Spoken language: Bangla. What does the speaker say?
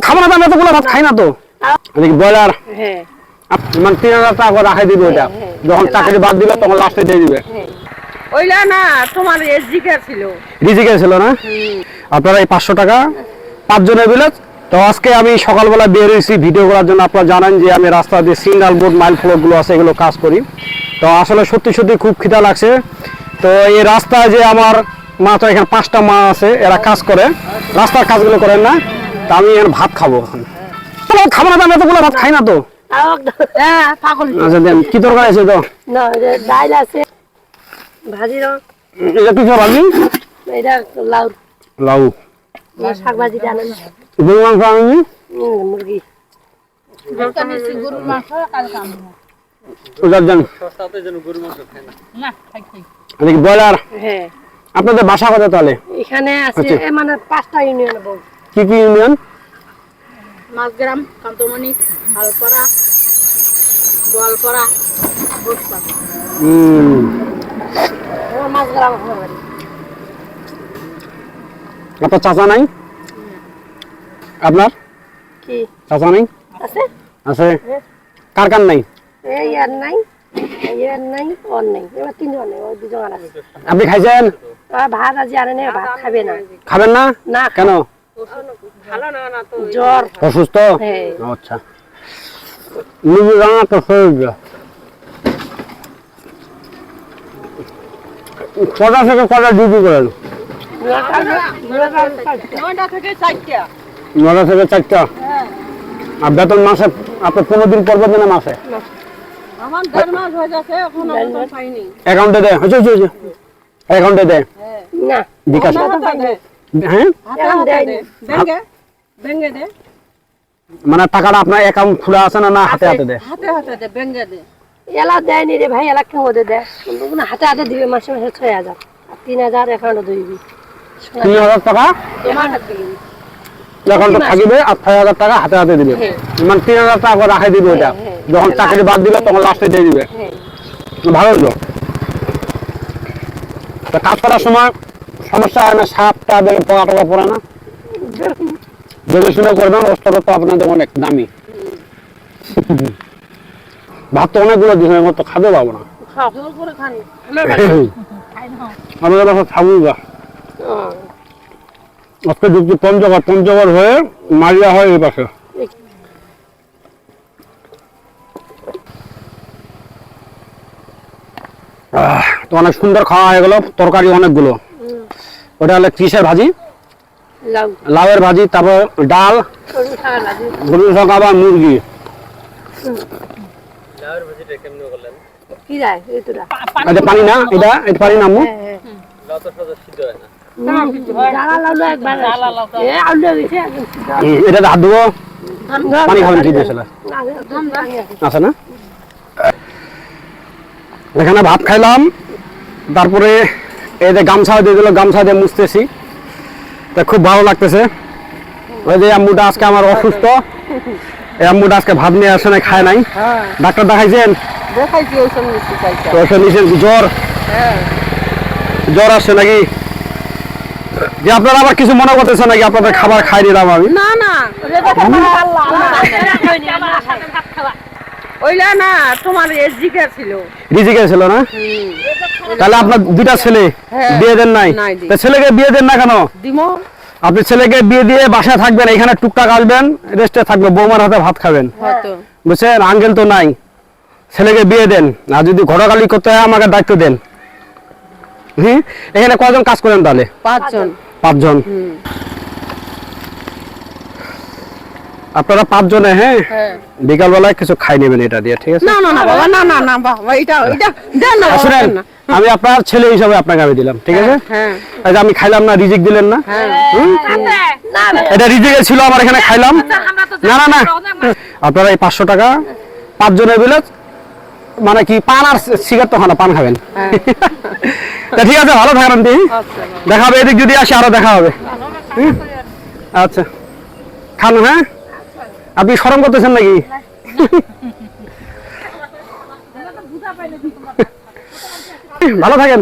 খাবো না, আমি এতগুলো ভাত খাই না তো। ব্রয়লার মানে 3000 টাকা করে রাখাই দিবে ওটা, যখন চাকরি বাদ দিবে তখন লাস্টে দিয়ে দিবে। ওইলা না তোমার রিজিকের ছিল না। আপনারা এই 500 টাকা 5 জনের বিলে। তো আজকে আমি সকালবেলা বের হয়েছি ভিডিও করার জন্য। আপনারা জানেন যে আমি রাস্তা দিয়ে সিঙ্গেল বোর্ড মাইল ফ্লোরগুলো আছে এগুলো কাজ করি। তো আসলে সত্যি সত্যি খুব খিদা লাগছে। তো এই রাস্তায় যে আমার মা, তো এখানে 5টা মা আছে, এরা কাজ করে, রাস্তার কাজগুলো করেন না। তা আমি এখানে ভাত খাবো। এখন খাবো না, আমি এতগুলো ভাত খাই না তো। আচ্ছা দেন, কি তরকারি আছে? তো ডাল আছে, ভাজি, এটা কি ভাজি? এটা লাউ। লাউ, শাক ভাজি, ডালেন, গরু মাংস আনি, মুরগি, গরুর মাংস। ব্রয়লার। আপনাদের বাসা কোথায় তাহলে? এখানে আছে মানে 5টা ইউনিয়ন। কি কি ইউনিয়ন? মাছগ্রাম, কান্তমণি, হালপাড়া, গোয়ালপাড়া, বসপাড়া। মাছগ্রাম। আপনার চাচা নাই? আপনার কি চাচা নাই? আছে, আছে। কার কার নাই? এই আর নাই, এই আর নাই, ওর নাই। এবার 3 জন, ওই 2 জন আছে। আপনি খাইছেন? ভাত আজ আনে না, ভাত খাবে না। খাবেন না? না। কেন? ভালো না তো, জ্বর, অসুস্থ। হ্যাঁ। আচ্ছা, নিজে রান্না তো শরীর। কটা থেকে কটা ডিউটি করেন? 9টা থেকে 4টা। 9টা থেকে 4টা। আর বেতন মাসে আপনার 15 দিন পর দেন? মাসে আমার 1.5 মাস হয়ে যাচ্ছে, এখনো বেতন পাইনি। অ্যাকাউন্টে দেয়? অ্যাকাউন্টে দেয় না, বিকাশ? হ্যাঁ, ব্যাংকে দে। মানে টাকাটা আপনার অ্যাকাউন্ট খোলা আছে না, না হাতে হাতে দেয়? হাতে দে, ব্যাংকে দে। এলা দেয়নি রে ভাই, এলা কেউ দে হাতে হাতে দিবে। মাসে মাসে 6000 আর 3000 অ্যাকাউন্টে দিবি। 3000 টাকা অ্যাকাউন্টে থাকবে আর 6000 টাকা হাতে হাতে দিবে। মানে 3000 টাকা করে রাখাই দিবে ওটা, যখন চাকরি বাদ দিবে তখন লাস্টে দিয়ে দিবে। ভালো হলো। কাজ করার সময় সমস্যা হয় না? সাপটা দেখে পোকা টোকা পড়ে না? দেখে শুনে করবেন, অস্ত্র তো আপনাদের অনেক দামি। ভাত তো অনেকগুলো দিন মতো খাবে পাবো না। আমাদের বাসা ঠাকুরগা। আজকে যুক্তি পঞ্চগড় হয়ে মারিয়া হয় এই পাশে। তো অনেক সুন্দর খাওয়া হয়ে গেল। তরকারি অনেকগুলো। ওটা হলো কিসের ভাজি? লাউয়ের ভাজি, তারপর ডাল, গরুর শাক, আবার মুরগি। এটা পানি না? এটা পানি না? এটা হাত দেবো? পানি খাবেন কি দিয়েছিল? আছে না? এখানে ভাত খাইলাম, তারপরে এই যে গামছা দিয়ে দিল, গামছা দিয়ে মুছতেছি। তা খুব ভালো লাগতেছে। ওই যে আম্মুটা আজকে আমার অসুস্থ, এই আম্মুটা আজকে ভাত নিয়ে আসে নাই, খায় নাই। ডাক্তার দেখাইছেন? ঔষধ নিয়েছেন? জ্বর? জ্বর আসছে নাকি? যে আপনারা আবার কিছু মনে করতেছেন নাকি আপনাদের খাবার খাই দিলাম আমি? না না, ওইলা না তোমার রিজিকের ছিল না। তাহলে আপনার 2টা ছেলে, বিয়ে দেন নাই? তা ছেলেকে বিয়ে দেন না কেন? আপনি ছেলেকে বিয়ে দিয়ে বাসায় থাকবেন, এখানে টুকটাক আসবেন, রেস্টে থাকবে, বৌমার হাতে ভাত খাবেন, বুঝছেন? আঙ্কেল তো নাই, ছেলেকে বিয়ে দেন। আর যদি ঘোরাঘালি করতে হয় আমাকে দায়িত্ব দেন। এখানে কয়জন কাজ করেন তাহলে? 5 জন। আপনারা 5 জনে? হ্যাঁ, বিকাল বেলায় কিছু খাই নেবেন এটা দিয়ে, ঠিক আছে? না বাবা, না বাবা, এটা দেন না। শুনেন, আমি আপনার ছেলে হিসাবে আপনাকে আমি দিলাম, ঠিক আছে? আমি খাইলাম না, রিজিক দিলেন না? এটা রিজিকে ছিল, আমার এখানে খাইলাম। না, আপনারা এই 500 টাকা 5 জনের বিলে, মানে কি পান আর সিগারেট তো খানা, পান খাবেন। ঠিক আছে, ভালো থাকেন। দেখা হবে, এদিক যদি আসে আরো দেখা হবে। আচ্ছা, খান। হ্যাঁ, আপনি শরম করতেছেন নাকি? ভালো থাকেন।